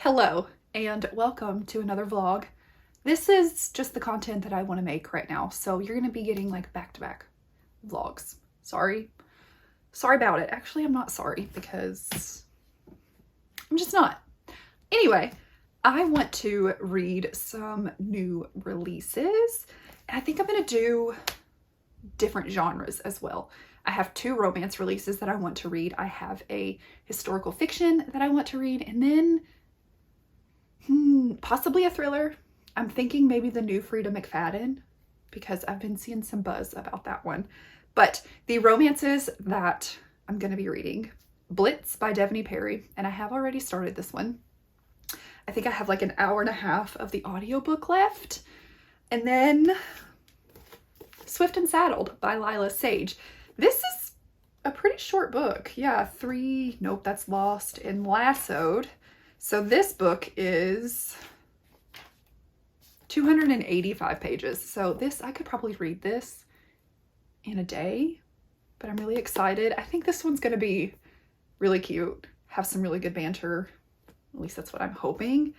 Hello and welcome to another vlog. This is just the content that I want to make right now, so you're going to be getting like back-to-back vlogs. Sorry about it. Actually, I'm not sorry because I'm just not. Anyway, I want to read some new releases, and I think I'm going to do different genres as well. I have 2 romance releases that I want to read. I have a historical fiction that I want to read, and then possibly a thriller. I'm thinking maybe the new Frida McFadden because I've been seeing some buzz about that one. But the romances that I'm going to be reading, Blitz by Devney Perry, and I have already started this one. I think I have like an hour and a half of the audiobook left. And then Swift and Saddled by Lila Sage. This is a pretty short book. Yeah, nope, that's Lost and Lassoed. So this book is 285 pages. So this, I could probably read this in a day, but I'm really excited. I think this one's going to be really cute, have some really good banter. At least that's what I'm hoping.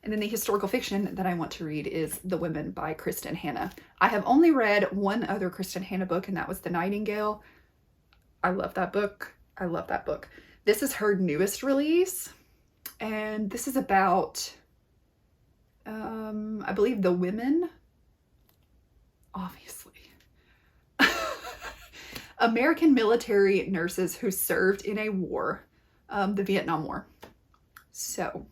And then the historical fiction that I want to read is The Women by Kristen Hanna. I have only read one other Kristen Hanna book, and that was The Nightingale. I love that book. I love that book. This is her newest release, and this is about, I believe, the women, obviously, American military nurses who served in a war, the Vietnam War. So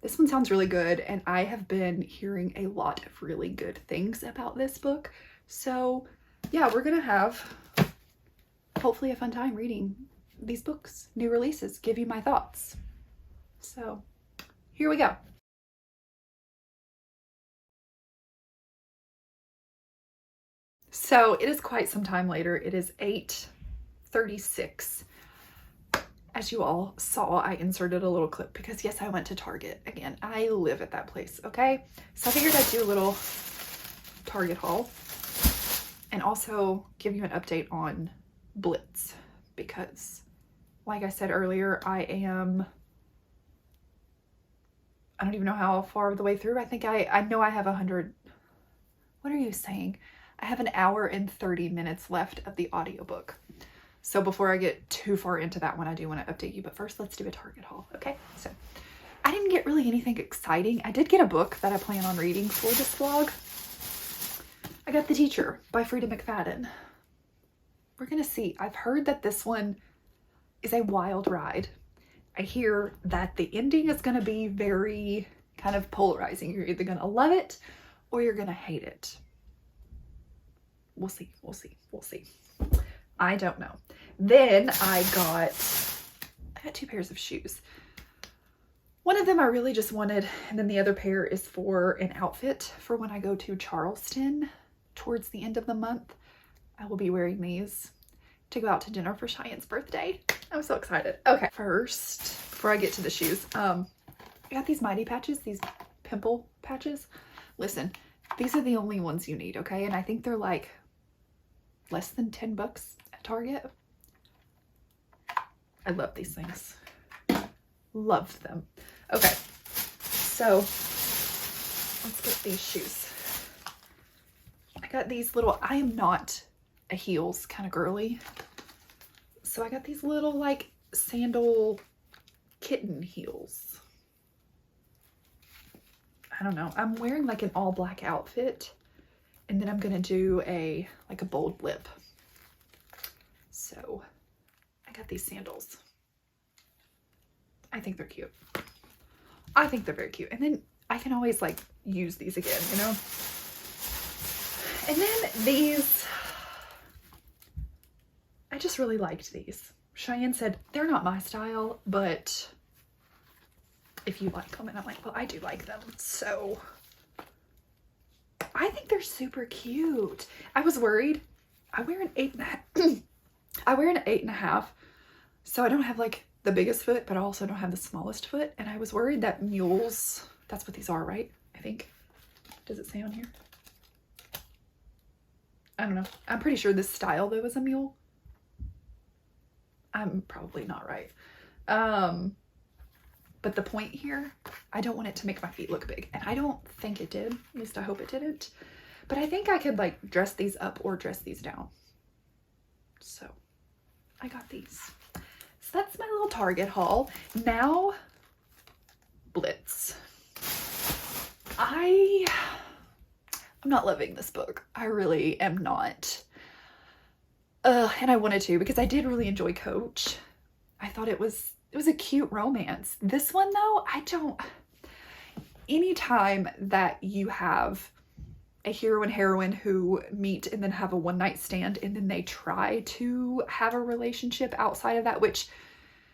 this one sounds really good, and I have been hearing a lot of really good things about this book. So yeah, we're gonna have hopefully a fun time reading these books, new releases, give you my thoughts. So here we go. So it is quite some time later. It is 8:36. As you all saw, I inserted a little clip because yes, I went to Target again. I live at that place, okay? So I figured I'd do a little Target haul and also give you an update on Blitz because, like I said earlier, I don't even know how far the way through. I think I know I have 100. What are you saying? I have an hour and 30 minutes left of the audiobook. So before I get too far into that one, I do want to update you. But first, let's do a Target haul, okay? So I didn't get really anything exciting. I did get a book that I plan on reading for this vlog. I got The Teacher by Frida McFadden. We're going to see. I've heard that this one is a wild ride. I hear that the ending is going to be very kind of polarizing. You're either going to love it or you're going to hate it. We'll see. I don't know. Then I got 2 pairs of shoes. One of them I really just wanted, and then the other pair is for an outfit for when I go to Charleston towards the end of the month. I will be wearing these to go out to dinner for Cheyenne's birthday. I'm so excited. Okay, first, before I get to the shoes, I got these Mighty patches, these pimple patches. Listen, these are the only ones you need, okay? And I think they're like less than 10 bucks at Target. I love these things. Loved them. Okay, so let's get these shoes. I got these little, I am not a heels kind of girly. So I got these little like sandal kitten heels. I don't know. I'm wearing like an all black outfit, and then I'm gonna do a bold lip. So I got these sandals. I think they're cute. I think they're very cute. And then I can always like use these again, you know? And then these, I just really liked these. Cheyenne said, they're not my style, but if you like them, and I'm like, well, I do like them. So I think they're super cute. I was worried. I wear an 8.5. I wear an 8.5. So I don't have like the biggest foot, but I also don't have the smallest foot. And I was worried that mules, that's what these are, right? I think. Does it say on here? I don't know. I'm pretty sure this style though is a mule. I'm probably not right. But the point here, I don't want it to make my feet look big. And I don't think it did. At least I hope it didn't. But I think I could like dress these up or dress these down. So I got these. So that's my little Target haul. Now, Blitz. I'm not loving this book. I really am not. And I wanted to because I did really enjoy Coach. I thought it was a cute romance. This one though, anytime that you have a hero and heroine who meet and then have a one-night stand and then they try to have a relationship outside of that,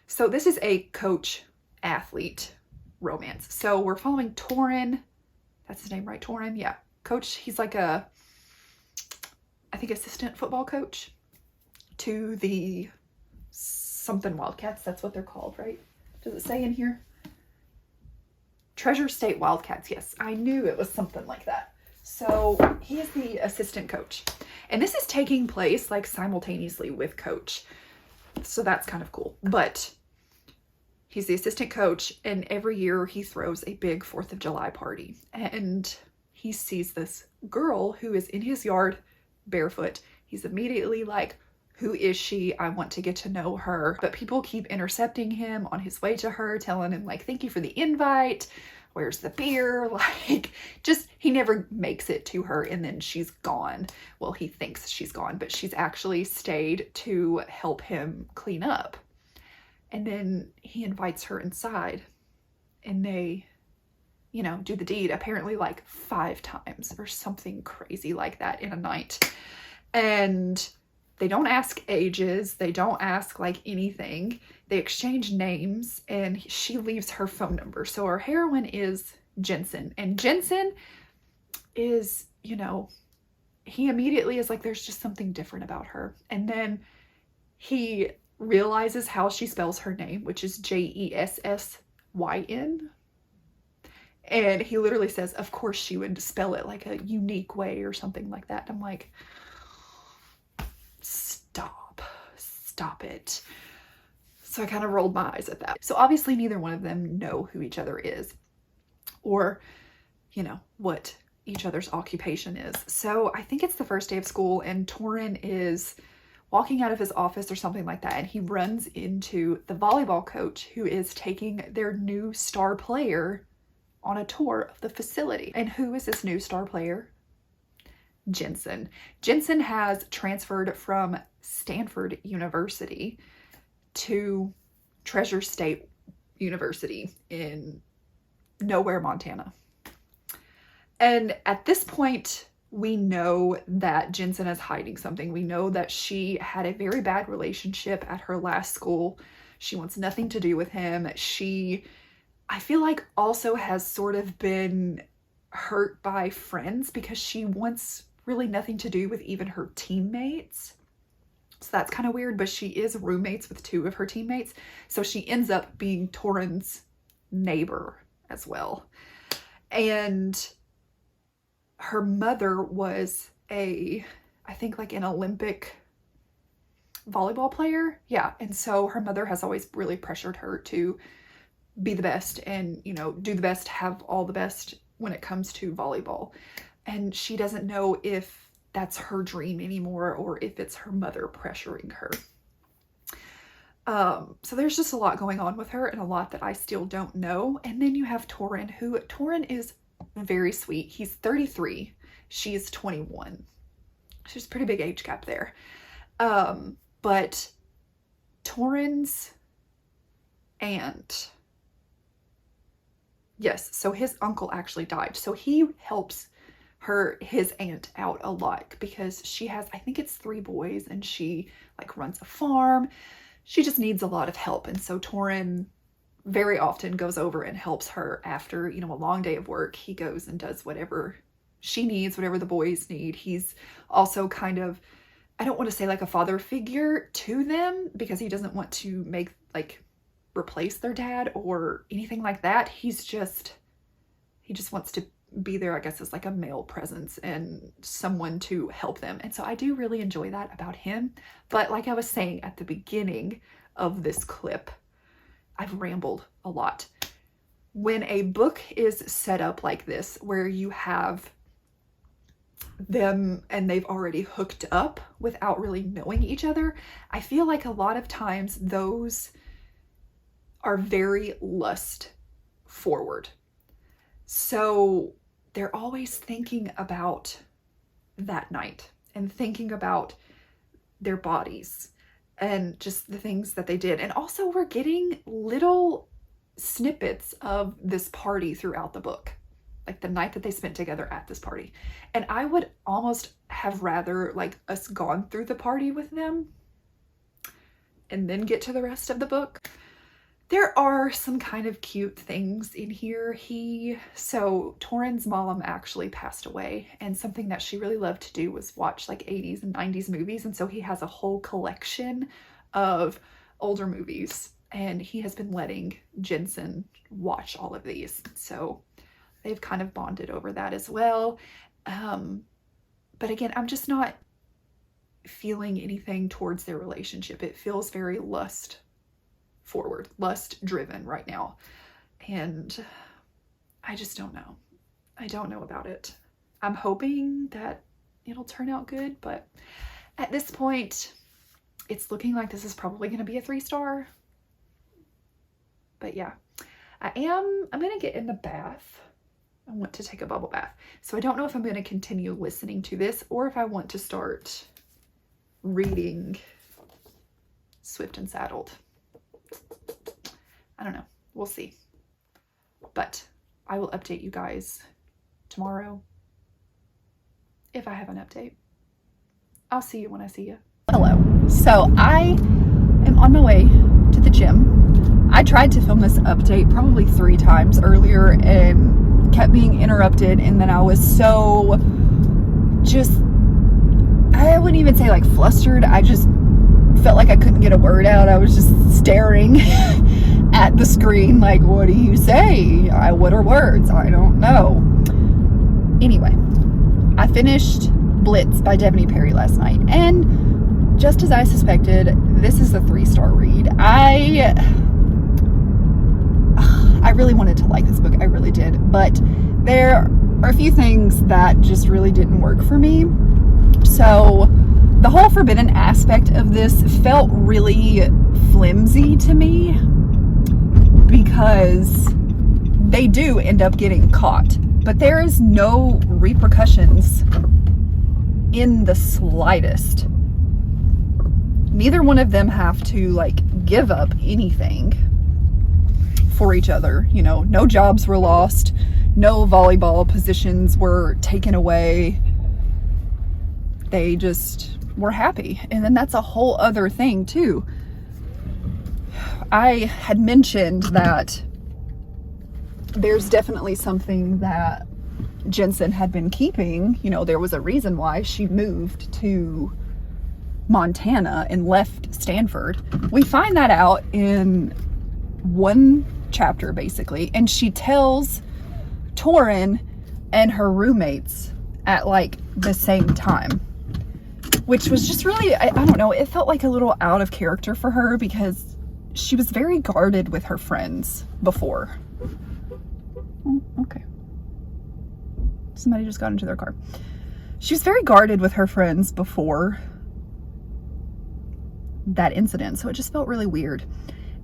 so this is a coach athlete romance. So we're following Torin. That's his name, right? Torin? Yeah. Coach, he's like I think assistant football coach to the something Wildcats. That's what they're called, right? Does it say in here? Treasure State Wildcats. Yes, I knew it was something like that. So he is the assistant coach. And this is taking place like simultaneously with Coach. So that's kind of cool. But he's the assistant coach and every year he throws a big 4th of July party. And he sees this girl who is in his yard barefoot. He's immediately like, who is she? I want to get to know her. But people keep intercepting him on his way to her, telling him like, thank you for the invite. Where's the beer? Like, just, he never makes it to her and then she's gone. Well, he thinks she's gone, but she's actually stayed to help him clean up. And then he invites her inside and they, do the deed apparently like 5 times or something crazy like that in a night. And they don't ask ages. They don't ask like anything. They exchange names and she leaves her phone number. So our heroine is Jensen. And Jensen is, he immediately is like, there's just something different about her. And then he realizes how she spells her name, which is Jessyn. And he literally says, of course she would spell it like a unique way or something like that. I'm like, stop it. So I kind of rolled my eyes at that. So obviously neither one of them know who each other is or, what each other's occupation is. So I think it's the first day of school and Torin is walking out of his office or something like that. And he runs into the volleyball coach who is taking their new star player on a tour of the facility. And who is this new star player? Jensen. Jensen has transferred from Stanford University to Treasure State University in nowhere, Montana. And at this point, we know that Jensen is hiding something. We know that she had a very bad relationship at her last school. She wants nothing to do with him. She, I feel like, also has sort of been hurt by friends because she wants really nothing to do with even her teammates. So that's kind of weird, but she is roommates with 2 of her teammates. So she ends up being Torin's neighbor as well. And her mother was I think like an Olympic volleyball player. Yeah. And so her mother has always really pressured her to be the best and, do the best, have all the best when it comes to volleyball. And she doesn't know if that's her dream anymore or if it's her mother pressuring her. So there's just a lot going on with her and a lot that I still don't know. And then you have Torin is very sweet. He's 33. She's 21. She's a pretty big age gap there. But Torin's aunt, yes, so his uncle actually died. So he helps his aunt out a lot because she has, I think it's 3 boys and she like runs a farm. She just needs a lot of help. And so Torin very often goes over and helps her after, a long day of work. He goes and does whatever she needs, whatever the boys need. He's also kind of, I don't want to say like a father figure to them because he doesn't want to replace their dad or anything like that. He just wants to be there, I guess, as like a male presence and someone to help them. And so I do really enjoy that about him. But like I was saying at the beginning of this clip, I've rambled a lot. when a book is set up like this, where you have them and they've already hooked up without really knowing each other, I feel like a lot of times those are very lust forward. So they're always thinking about that night and thinking about their bodies and just the things that they did. And also we're getting little snippets of this party throughout the book, like the night that they spent together at this party. And I would almost have rather like us gone through the party with them and then get to the rest of the book. There are some kind of cute things in here. So Torin's mom actually passed away, and something that she really loved to do was watch like 80s and 90s movies. And so he has a whole collection of older movies, and he has been letting Jensen watch all of these. So they've kind of bonded over that as well. But again, I'm just not feeling anything towards their relationship. It feels very lust forward, lust driven right now. And I just don't know. I don't know about it. I'm hoping that it'll turn out good, but at this point, it's looking like this is probably going to be a 3-star. But yeah, I'm going to get in the bath. I want to take a bubble bath. So I don't know if I'm going to continue listening to this or if I want to start reading Swift and Saddled. I don't know. We'll see. But I will update you guys tomorrow if I have an update. I'll see you when I see you. Hello. So I am on my way to the gym. I tried to film this update probably 3 times earlier and kept being interrupted, and then I was so just, I wouldn't even say like flustered. I just felt like I couldn't get a word out. I was just staring at the screen like, what do you say? What are words? I don't know. Anyway, I finished Blitz by Devney Perry last night, and just as I suspected, this is a 3-star read. I really wanted to like this book. I really did. But there are a few things that just really didn't work for me. So the whole forbidden aspect of this felt really flimsy to me, because they do end up getting caught, but there is no repercussions in the slightest. Neither one of them have to like give up anything for each other. You know, no jobs were lost, no volleyball positions were taken away. They just were happy. And then that's a whole other thing too. I had mentioned that there's definitely something that Jensen had been keeping. You know, there was a reason why she moved to Montana and left Stanford. We find that out in one chapter basically, and she tells Torin and her roommates at like the same time, which was just really, I don't know, it felt like a little out of character for her, because she was very guarded with her friends before. Okay. Somebody just got into their car. She was very guarded with her friends before that incident, so it just felt really weird.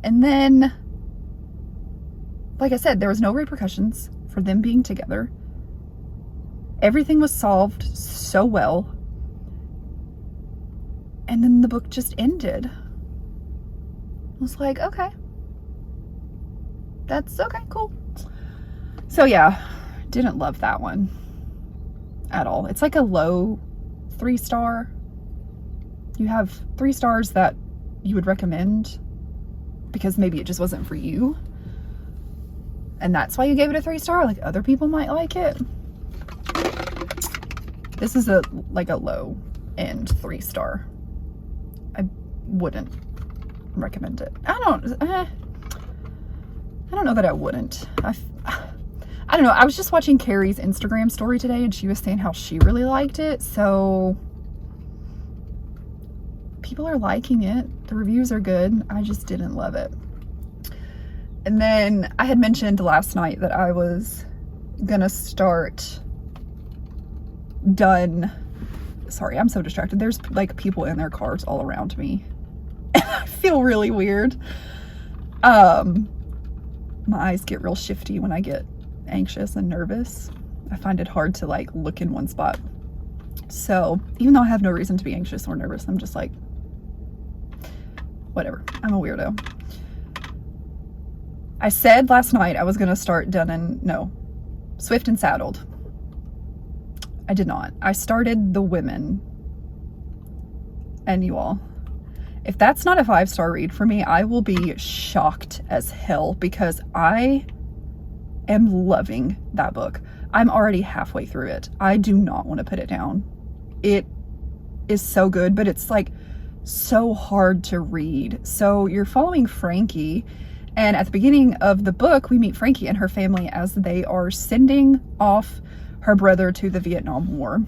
And then, like I said, there was no repercussions for them being together. Everything was solved so well. And then the book just ended. I was like, okay. That's okay, cool. So yeah, didn't love that one at all. It's like a low 3-star. You have 3 stars that you would recommend because maybe it just wasn't for you, and that's why you gave it a 3-star. Like other people might like it. This is a low end 3-star. I wouldn't recommend it. I don't know that I wouldn't. I don't know. I was just watching Carrie's Instagram story today, and she was saying how she really liked it. So people are liking it. The reviews are good. I just didn't love it. And then I had mentioned last night that I was gonna start sorry, I'm so distracted. There's like people in their cars all around me. I feel really weird. My eyes get real shifty when I get anxious and nervous. I find it hard to like look in one spot. So even though I have no reason to be anxious or nervous, I'm just like, whatever, I'm a weirdo. I said last night I was gonna start Swift and Saddled. I did not. I started The Women. And you all, if that's not a 5-star read for me, I will be shocked as hell, because I am loving that book. I'm already halfway through it. I do not want to put it down. It is so good, but it's like so hard to read. So you're following Frankie, and at the beginning of the book, we meet Frankie and her family as they are sending off her brother to the Vietnam War.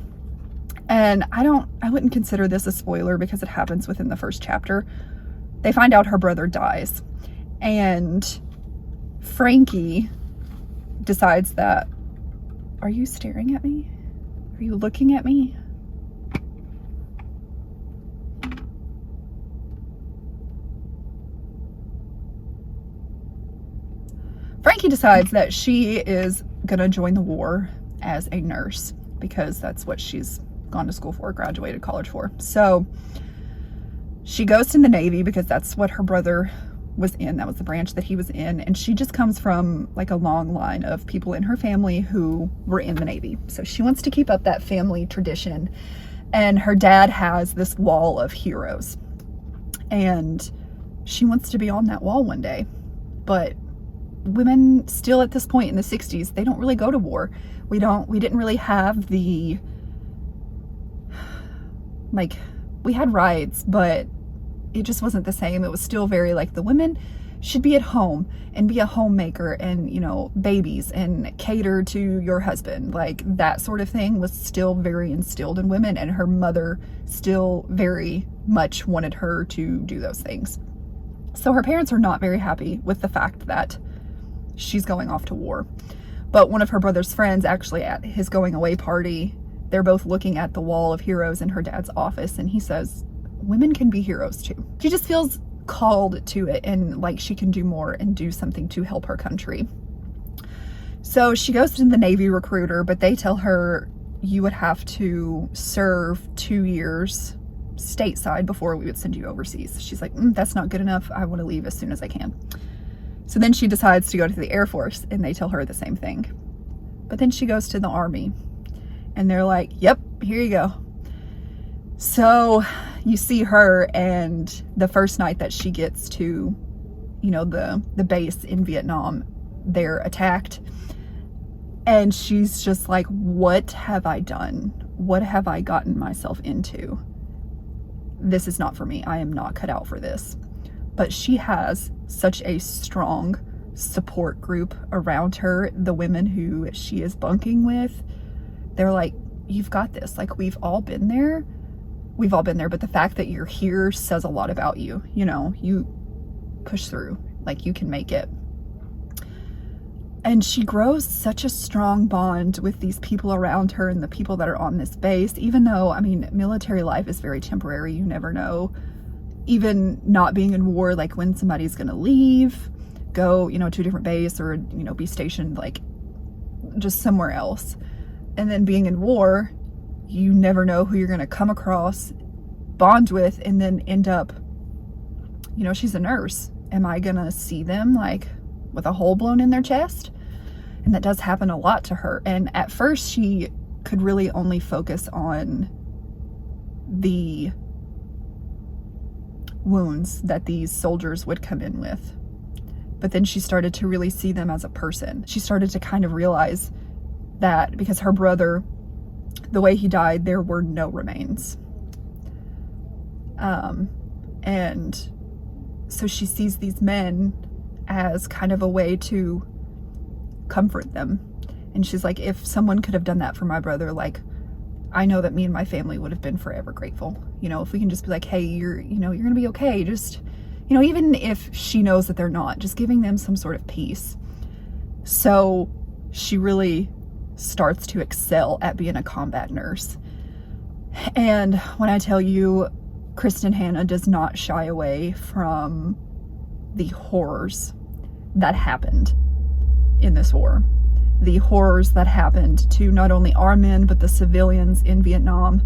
And I wouldn't consider this a spoiler because it happens within the first chapter. They find out her brother dies, and Frankie decides that, are you staring at me? Are you looking at me? Frankie decides that she is gonna join the war as a nurse, because that's what she's gone to school for, graduated college for. So she goes to the Navy because that's what her brother was in. That was the branch that he was in. And she just comes from like a long line of people in her family who were in the Navy. So she wants to keep up that family tradition. And her dad has this wall of heroes, and she wants to be on that wall one day. But women still at this point in the 60s, they don't really go to war. We didn't really have the, like, we had rights, but it just wasn't the same. It was still very like the women should be at home and be a homemaker and, you know, babies and cater to your husband. Like that sort of thing was still very instilled in women, and her mother still very much wanted her to do those things. So her parents are not very happy with the fact that she's going off to war. But one of her brother's friends, actually at his going away party, they're both looking at the wall of heroes in her dad's office, and he says, women can be heroes too. She just feels called to it, and like she can do more and do something to help her country. So she goes to the Navy recruiter, but they tell her you would have to serve 2 years stateside before we would send you overseas. She's like, that's not good enough. I want to leave as soon as I can. So then she decides to go to the Air Force, and they tell her the same thing. But then she goes to the Army, and they're like, yep, here you go. So you see her, and the first night that she gets to, you know, the base in Vietnam, they're attacked. And she's just like, what have I done? What have I gotten myself into? This is not for me. I am not cut out for this. But she has such a strong support group around her. The women who she is bunking with, they're like, you've got this. Like, we've all been there, but the fact that you're here says a lot about you. You know, you push through, like you can make it. And she grows such a strong bond with these people around her and the people that are on this base, even though, I mean, military life is very temporary. You never know. Even not being in war, like when somebody's gonna leave, go, you know, to a different base, or, you know, be stationed like just somewhere else. And then being in war, you never know who you're gonna come across, bond with, and then end up, you know, she's a nurse. Am I gonna see them like with a hole blown in their chest? And that does happen a lot to her. And at first she could really only focus on the wounds that these soldiers would come in with. But then she started to really see them as a person. She started to kind of realize that because her brother, the way he died, there were no remains. And so she sees these men as kind of a way to comfort them. And she's like, if someone could have done that for my brother, like, I know that me and my family would have been forever grateful. You know, if we can just be like, hey, you're gonna be okay. Just, you know, even if she knows that they're not, just giving them some sort of peace. So she really starts to excel at being a combat nurse. And when I tell you, Kristen Hanna does not shy away from the horrors that happened in this war. The horrors that happened to not only our men, but the civilians in Vietnam.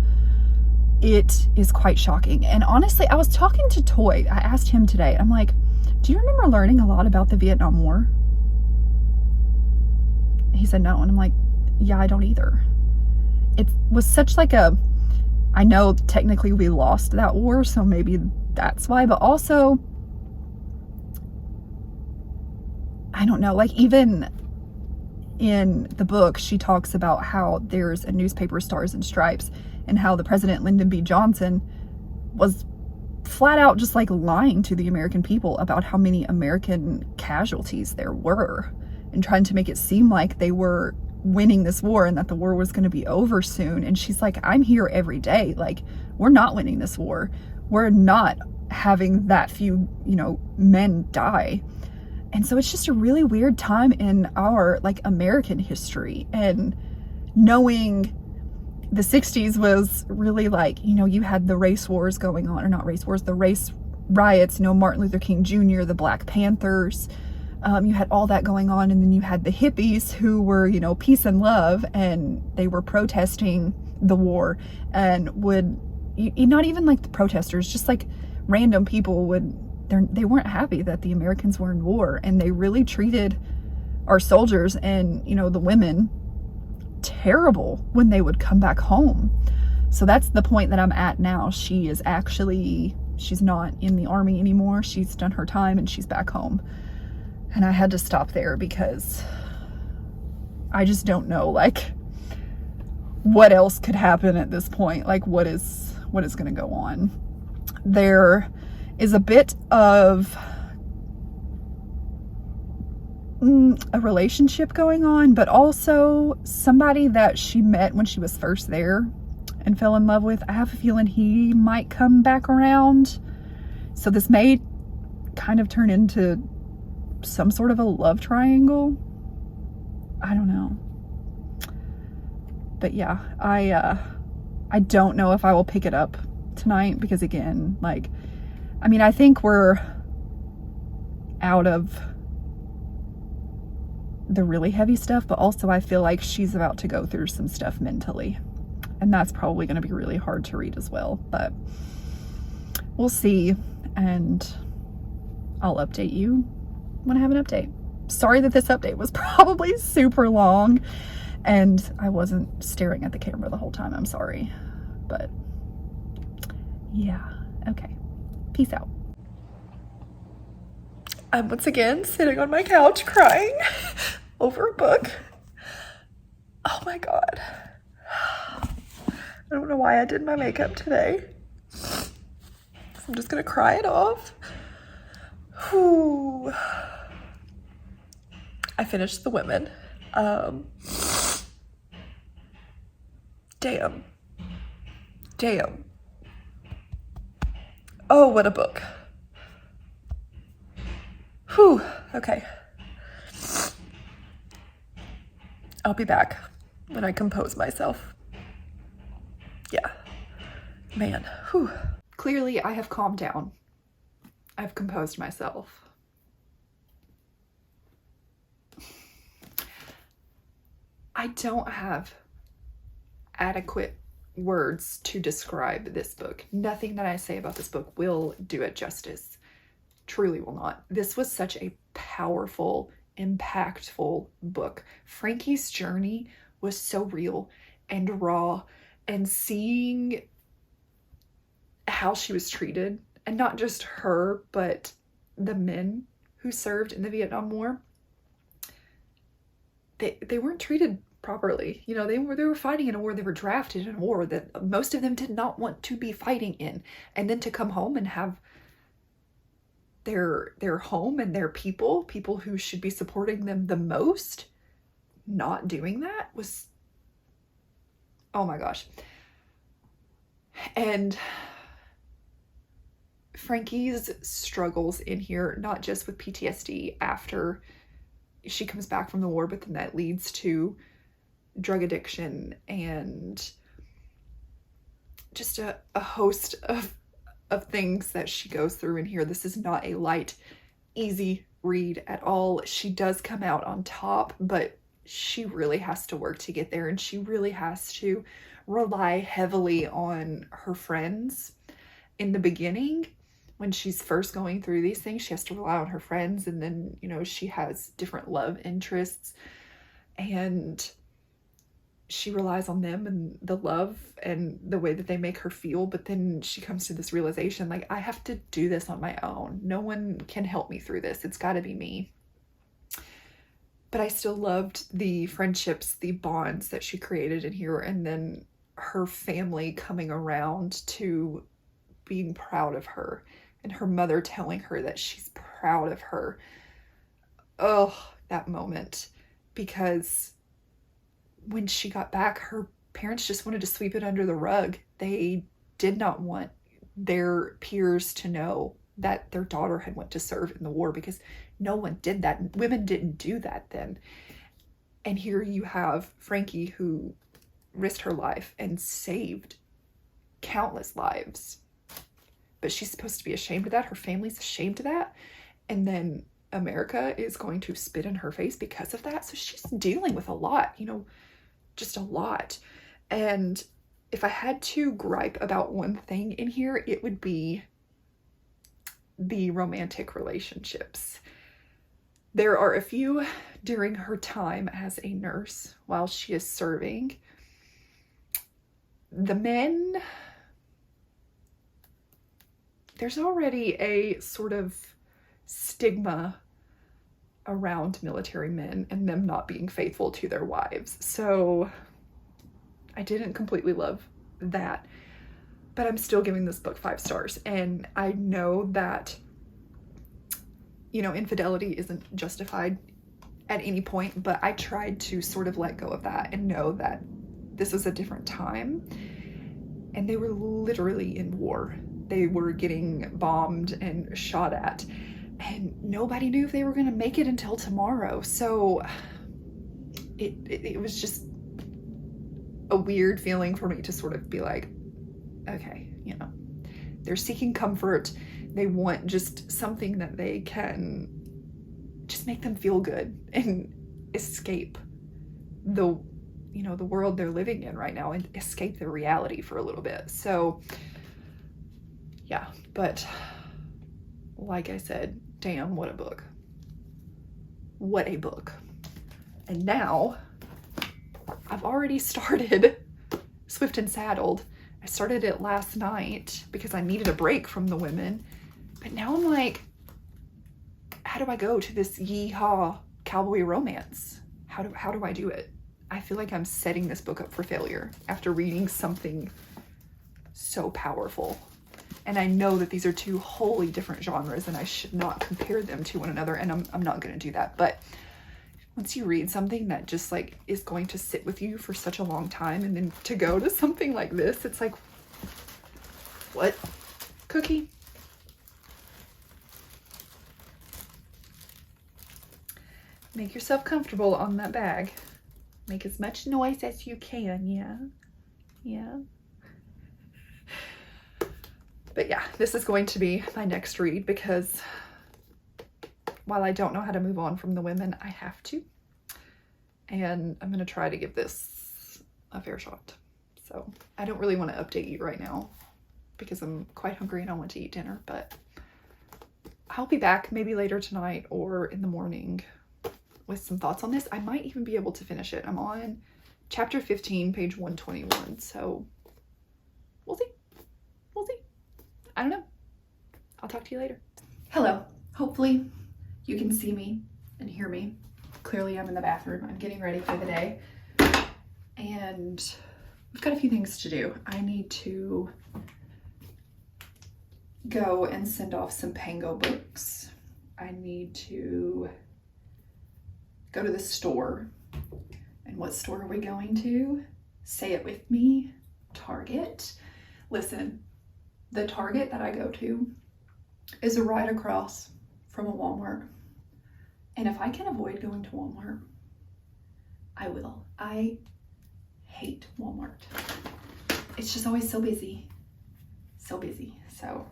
It is quite shocking. And honestly, I was talking to Toy. I asked him today, I'm like, do you remember learning a lot about the Vietnam War? He said no. And I'm like, yeah, I don't either. It was such like a, I know technically we lost that war, so maybe that's why, but also, I don't know, like even in the book, she talks about how there's a newspaper, Stars and Stripes, and how the President Lyndon B. Johnson was flat out just like lying to the American people about how many American casualties there were and trying to make it seem like they were winning this war and that the war was going to be over soon. And she's like, I'm here every day. Like, we're not winning this war. We're not having that few, you know, men die. And so it's just a really weird time in our like American history. And knowing the 60s was really like, you know, you had the race wars going on, or not race wars, the race riots, you know, Martin Luther King Jr., the Black Panthers. You had all that going on, and then you had the hippies who were, you know, peace and love, and they were protesting the war, and would, not even like the protesters, just like random people they weren't happy that the Americans were in war, and they really treated our soldiers and, you know, the women terrible when they would come back home. So that's the point that I'm at now. She's not in the army anymore. She's done her time and she's back home. And I had to stop there because I just don't know, like, what else could happen at this point? Like, what is going to go on? There is a bit of a relationship going on, but also somebody that she met when she was first there and fell in love with. I have a feeling he might come back around. So this may kind of turn into some sort of a love triangle. I don't know. But yeah, I don't know if I will pick it up tonight because, again, like, I mean, I think we're out of the really heavy stuff, but also I feel like she's about to go through some stuff mentally, and that's probably going to be really hard to read as well, but we'll see, and I'll update you when I have an update. Sorry that this update was probably super long and I wasn't staring at the camera the whole time. I'm sorry, but yeah, okay. Peace out. I'm once again sitting on my couch crying over a book. Oh my God. I don't know why I did my makeup today. I'm just gonna cry it off. Whew. I finished The Women. Damn. Oh, what a book. Whew. Okay. I'll be back when I compose myself. Yeah. Man. Whew. Clearly, I have calmed down. I've composed myself. I don't have adequate words to describe this book. Nothing that I say about this book will do it justice. Truly will not. This was such a powerful, impactful book. Frankie's journey was so real and raw, and seeing how she was treated, and not just her, but the men who served in the Vietnam War, they weren't treated properly. You know, they were fighting in a war. They were drafted in a war that most of them did not want to be fighting in, and then to come home and have their home and their people who should be supporting them the most, not doing that was, oh my gosh. And Frankie's struggles in here, not just with PTSD after she comes back from the war, but then that leads to drug addiction and just a host of things that she goes through in here. This is not a light, easy read at all. She does come out on top, but she really has to work to get there, and she really has to rely heavily on her friends in the beginning. When she's first going through these things, she has to rely on her friends, and then, you know, she has different love interests, and she relies on them and the love and the way that they make her feel. But then she comes to this realization, like, I have to do this on my own. No one can help me through this. It's got to be me. But I still loved the friendships, the bonds that she created in here, and then her family coming around to being proud of her, and her mother telling her that she's proud of her. Oh, that moment. Because when she got back, her parents just wanted to sweep it under the rug. They did not want their peers to know that their daughter had went to serve in the war, because no one did that. Women didn't do that then. And here you have Frankie, who risked her life and saved countless lives. But she's supposed to be ashamed of that. Her family's ashamed of that. And then America is going to spit in her face because of that. So she's dealing with a lot, you know, just a lot. And if I had to gripe about one thing in here, it would be the romantic relationships. There are a few during her time as a nurse while she is serving. The men, there's already a sort of stigma around military men and them not being faithful to their wives. So I didn't completely love that, but I'm still giving this book 5 stars. And I know that, you know, infidelity isn't justified at any point, but I tried to sort of let go of that and know that this was a different time, and they were literally in war. They were getting bombed and shot at, and nobody knew if they were going to make it until tomorrow. So it was just a weird feeling for me to sort of be like, okay, you know, they're seeking comfort. They want just something that they can just make them feel good and escape the, you know, the world they're living in right now, and escape the reality for a little bit. So yeah, but like I said, damn, what a book. What a book. And now I've already started Swift and Saddled. I started it last night because I needed a break from the women. But now I'm like, how do I go to this yeehaw cowboy romance? How do I do it? I feel like I'm setting this book up for failure after reading something so powerful. And I know that these are two wholly different genres, and I should not compare them to one another, and I'm not going to do that. But once you read something that just like is going to sit with you for such a long time, and then to go to something like this, it's like, what? Cookie? Make yourself comfortable on that bag. Make as much noise as you can, yeah? Yeah. But yeah, this is going to be my next read, because while I don't know how to move on from the women, I have to. And I'm going to try to give this a fair shot. So I don't really want to update you right now because I'm quite hungry and I want to eat dinner, but I'll be back maybe later tonight or in the morning with some thoughts on this. I might even be able to finish it. I'm on chapter 15, page 121. So we'll see. We'll see. I don't know. I'll talk to you later. Hello. Hopefully you can see me and hear me. Clearly I'm in the bathroom. I'm getting ready for the day. And we've got a few things to do. I need to go and send off some Pango books. I need to go to the store. And what store are we going to? Say it with me. Target. Listen, the Target that I go to is right across from a Walmart. And if I can avoid going to Walmart, I will. I hate Walmart. It's just always so busy. So busy. So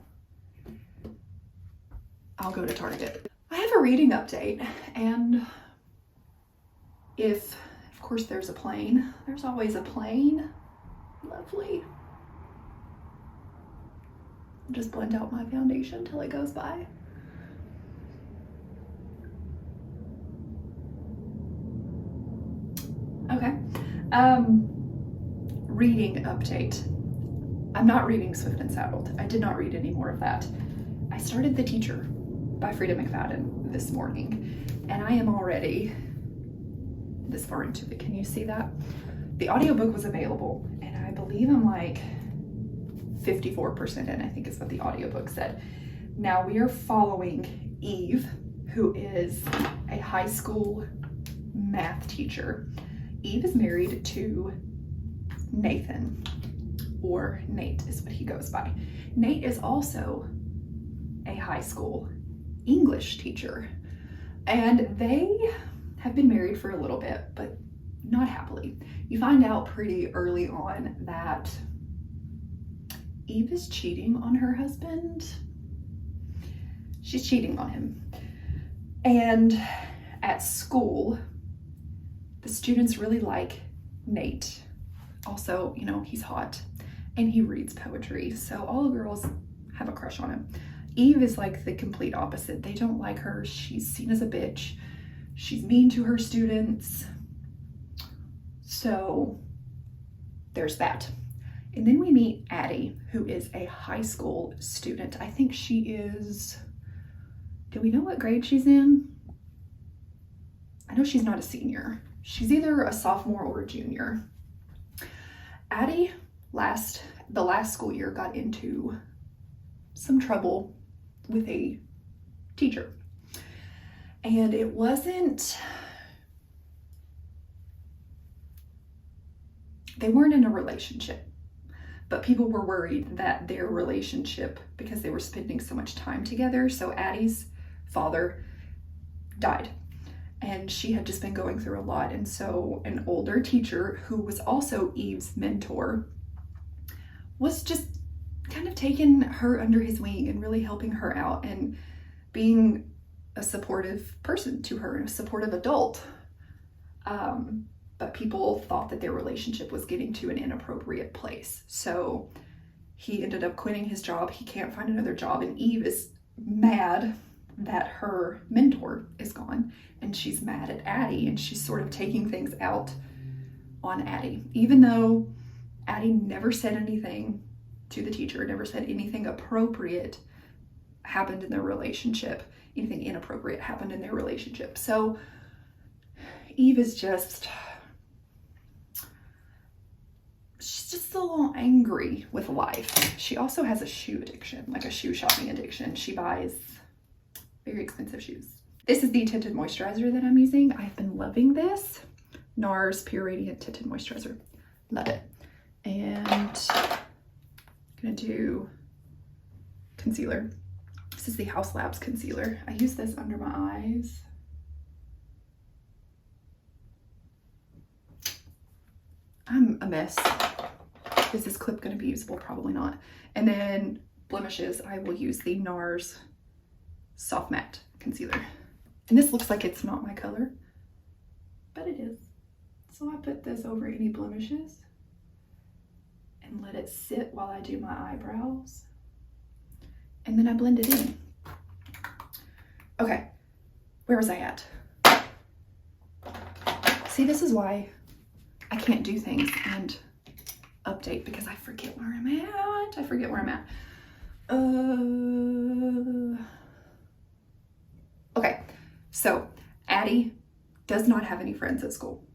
I'll go to Target. I have a reading update, and if, of course, there's a plane. There's always a plane. Lovely. Just blend out my foundation till it goes by. Okay. Reading update. I'm not reading Swift and Saddled. I did not read any more of that. I started The Teacher by Frida McFadden this morning, and I am already this far into it. Can you see that? The audiobook was available, and I believe I'm like 54% in, I think is what the audiobook said. Now we are following Eve, who is a high school math teacher. Eve is married to Nathan, or Nate is what he goes by. Nate is also a high school English teacher, and they have been married for a little bit, but not happily. You find out pretty early on that Eve is cheating on her husband. She's cheating on him. And at school, the students really like Nate. Also, you know, he's hot and he reads poetry, so all the girls have a crush on him. Eve is like the complete opposite. They don't like her. She's seen as a bitch. She's mean to her students. So there's that. And then we meet Addie, who is a high school student. I think she is, do we know what grade she's in? I know she's not a senior. She's either a sophomore or a junior. Addie, the last school year, got into some trouble with a teacher. And it wasn't, they weren't in a relationship, but people were worried that their relationship, because they were spending so much time together. So Addie's father died, and she had just been going through a lot. And so an older teacher, who was also Eve's mentor, was just kind of taking her under his wing and really helping her out and being a supportive person to her, a supportive adult. But people thought that their relationship was getting to an inappropriate place. So he ended up quitting his job. He can't find another job, and Eve is mad that her mentor is gone, and she's mad at Addie, and she's sort of taking things out on Addie, even though Addie never said anything to the teacher, never said anything appropriate happened in their relationship, anything inappropriate happened in their relationship. So Eve is she's just a little angry with life. She also has a shoe addiction, like a shoe shopping addiction. She buys very expensive shoes. This is the tinted moisturizer that I'm using. I've been loving this. NARS Pure Radiant Tinted Moisturizer. Love it. And I'm gonna do concealer. This is the House Labs concealer. I use this under my eyes. I'm a mess. Is this clip gonna be usable? Probably not. And then blemishes, I will use the NARS Soft Matte Concealer. And this looks like it's not my color, but it is. So I put this over any blemishes and let it sit while I do my eyebrows. And then I blend it in. Okay, where was I at? See, this is why I can't do things and update, because I forget where I'm at. Okay, so Addie does not have any friends at school.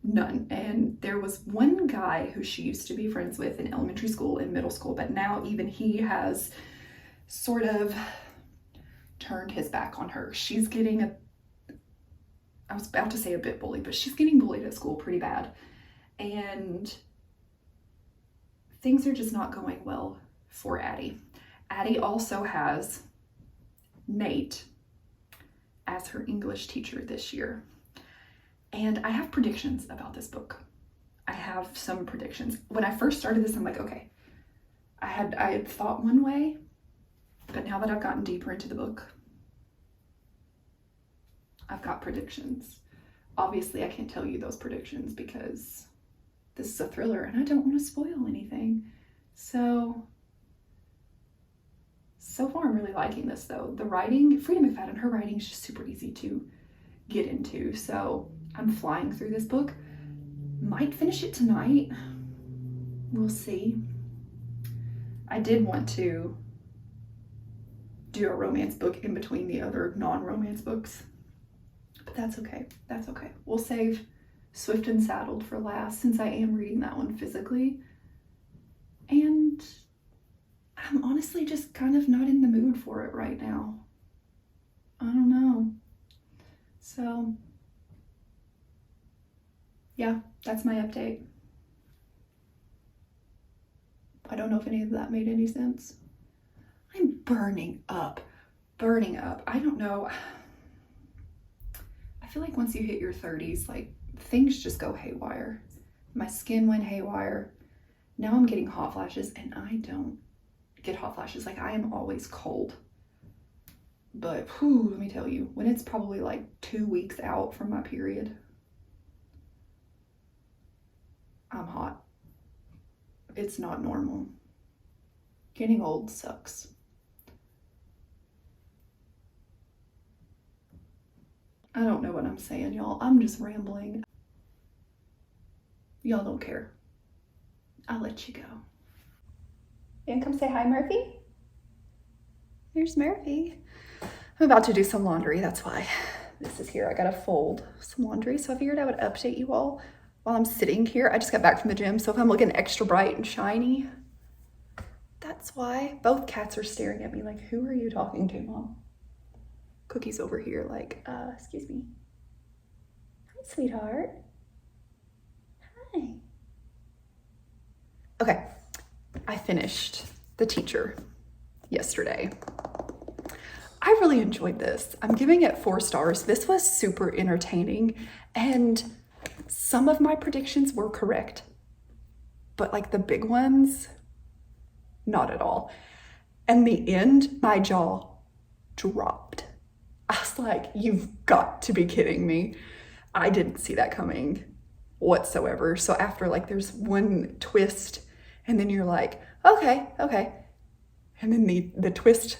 None. And there was one guy who she used to be friends with in elementary school and middle school, but now even he has sort of turned his back on her. She's getting I was about to say a bit bullied, but she's getting bullied at school pretty bad. And things are just not going well for Addie. Addie also has Nate as her English teacher this year. And I have predictions about this book. I have some predictions. When I first started this, I'm like, okay, I had thought one way, but now that I've gotten deeper into the book, I've got predictions. Obviously, I can't tell you those predictions because this is a thriller and I don't want to spoil anything. So far I'm really liking this though. The writing, Frida McFadden, her writing is just super easy to get into. So I'm flying through this book. Might finish it tonight. We'll see. I did want to do a romance book in between the other non-romance books, but that's okay. That's okay. We'll save Swift and Saddled for last since I am reading that one physically. And I'm honestly just kind of not in the mood for it right now. I don't know. So yeah, that's my update. I don't know if any of that made any sense. I'm burning up. I don't know. I feel like once you hit your 30s, like things just go haywire. My skin went haywire. Now I'm getting hot flashes, and I don't get hot flashes. Like I am always cold. But whew, let me tell you, when it's probably like 2 weeks out from my period, I'm hot. It's not normal. Getting old sucks. I don't know what I'm saying, y'all. I'm just rambling. Y'all don't care. I'll let you go. You can come say hi, Murphy? Here's Murphy. I'm about to do some laundry, that's why this is here. I gotta fold some laundry, so I figured I would update you all while I'm sitting here. I just got back from the gym, so if I'm looking extra bright and shiny, that's why. Both cats are staring at me like, who are you talking to, Mom? Cookie's over here like, excuse me. Hi, sweetheart. Hi. Okay, I finished The Teacher yesterday. I really enjoyed this. I'm giving it 4 stars. This was super entertaining, and some of my predictions were correct, but like the big ones, not at all. And the end, my jaw dropped. I was like, you've got to be kidding me. I didn't see that coming whatsoever. So after like there's one twist and then you're like, okay. And then the twist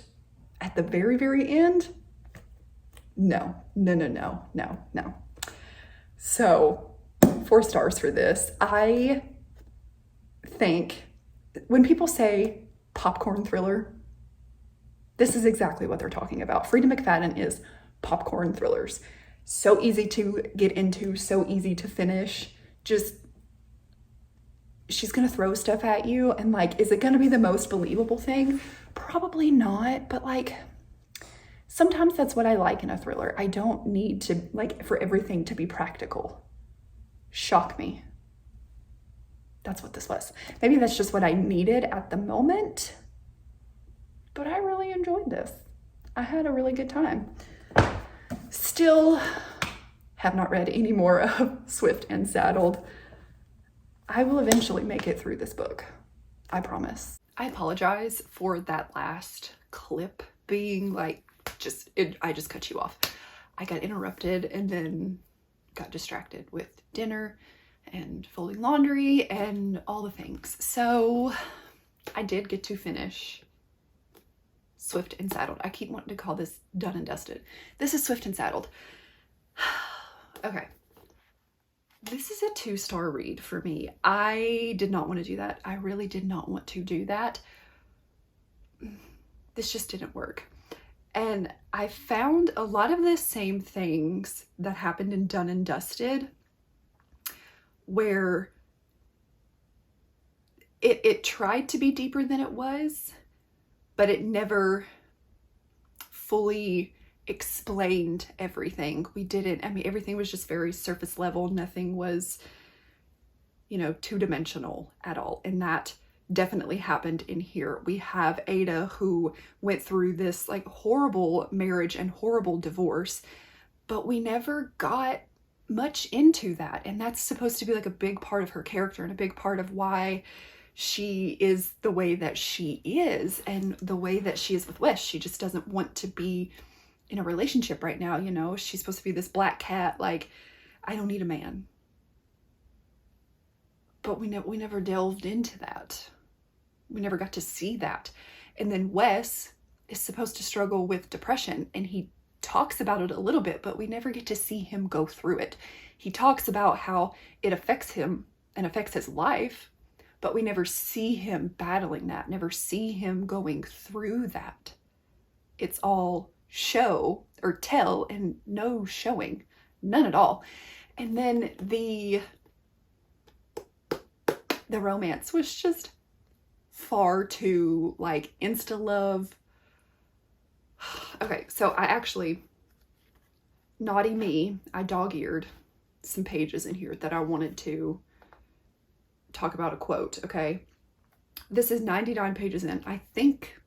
at the very, very end, no. So 4 stars for this. I think when people say popcorn thriller, this is exactly what they're talking about. Frida McFadden is popcorn thrillers. So easy to get into, so easy to finish. Just, she's gonna throw stuff at you, and like, is it gonna be the most believable thing? Probably not, but like, sometimes that's what I like in a thriller. I don't need to, like, for everything to be practical. Shock me. That's what this was. Maybe that's just what I needed at the moment, but I really enjoyed this. I had a really good time. Still have not read any more of Swift and Saddled. I will eventually make it through this book. I promise. I apologize for that last clip being like, I just cut you off. I got interrupted and then got distracted with dinner and folding laundry and all the things. So I did get to finish Swift and Saddled. I keep wanting to call this Done and Dusted. This is Swift and Saddled. Okay. This is a 2-star read for me. I did not want to do that. I really did not want to do that. This just didn't work. And I found a lot of the same things that happened in Done and Dusted, where it tried to be deeper than it was, but it never fully explained everything. Everything was just very surface level. Nothing was, 2-dimensional at all. And that definitely happened in here. We have Ada, who went through this like horrible marriage and horrible divorce, but we never got much into that. And that's supposed to be like a big part of her character and a big part of why she is the way that she is and the way that she is with Wes. She just doesn't want to be in a relationship right now, you know? She's supposed to be this black cat, like, I don't need a man. But we never delved into that. We never got to see that. And then Wes is supposed to struggle with depression, and he talks about it a little bit, but we never get to see him go through it. He talks about how it affects him and affects his life, but we never see him battling that, never see him going through that. It's all show or tell and no showing, none at all. And then the romance was just far too like insta love. Okay, so I actually, naughty me, I dog-eared some pages in here that I wanted to talk about a quote, okay? This is 99 pages in. I think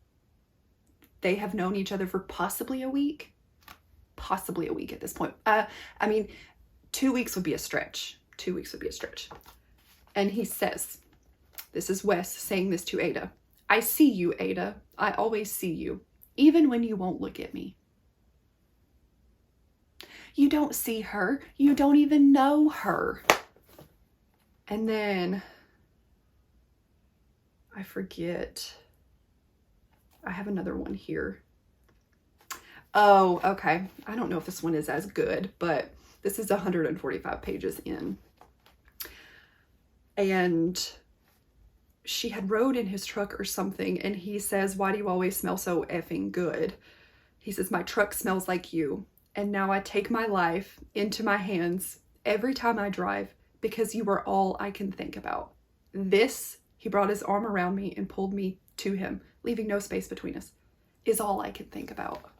they have known each other for possibly a week at this point. I mean, 2 weeks would be a stretch. 2 weeks would be a stretch. And he says, this is Wes saying this to Ada. I see you, Ada. I always see you, even when you won't look at me. You don't see her. You don't even know her. And then I forget. I have another one here. Oh, okay. I don't know if this one is as good, but this is 145 pages in. And she had rode in his truck or something, and he says, why do you always smell so effing good? He says, my truck smells like you, and now I take my life into my hands every time I drive because you are all I can think about. This, he brought his arm around me and pulled me to him, leaving no space between us, is all I can think about.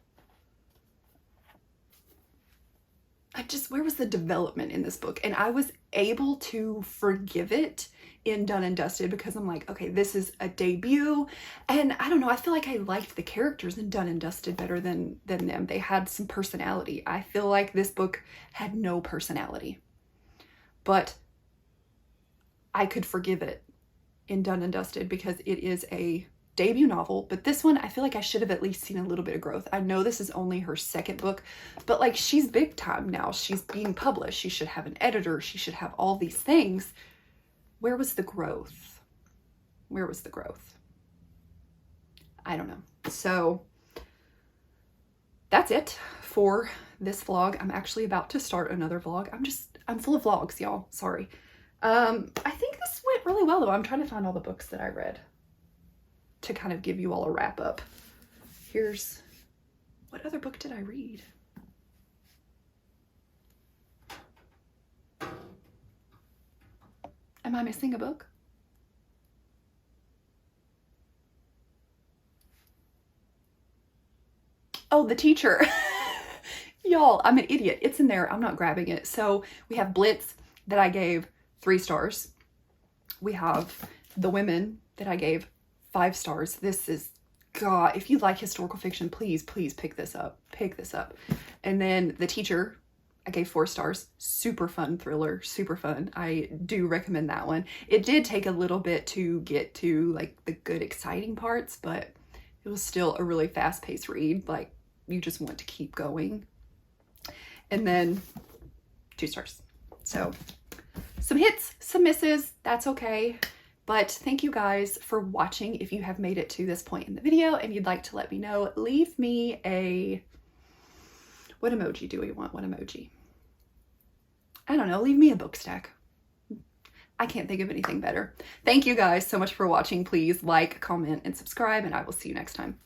Where was the development in this book? And I was able to forgive it in Done and Dusted because I'm like, okay, this is a debut. And I don't know, I feel like I liked the characters in Done and Dusted better than them. They had some personality. I feel like this book had no personality. But I could forgive it in Done and Dusted because it is a debut novel, but this one, I feel like I should have at least seen a little bit of growth. I know this is only her second book, but like she's big time now. She's being published. She should have an editor. She should have all these things. Where was the growth? Where was the growth? I don't know. So that's it for this vlog. I'm actually about to start another vlog. I'm full of vlogs, y'all. Sorry. I think this went really well though. I'm trying to find all the books that I read to kind of give you all a wrap up. Here's, what other book did I read? Am I missing a book? Oh, The Teacher. Y'all, I'm an idiot. It's in there. I'm not grabbing it. So we have Blitz that I gave 3 stars. We have The Women that I gave 5 stars. This is, God, if you like historical fiction, please pick this up. Pick this up. And then The Teacher, I gave 4 stars. Super fun thriller, super fun. I do recommend that one. It did take a little bit to get to like the good, exciting parts, but it was still a really fast-paced read. Like, you just want to keep going. And then 2 stars. So some hits, some misses, that's okay. But thank you guys for watching. If you have made it to this point in the video and you'd like to let me know, leave me a, what emoji do we want? What emoji? I don't know, leave me a book stack. I can't think of anything better. Thank you guys so much for watching. Please like, comment, and subscribe, and I will see you next time.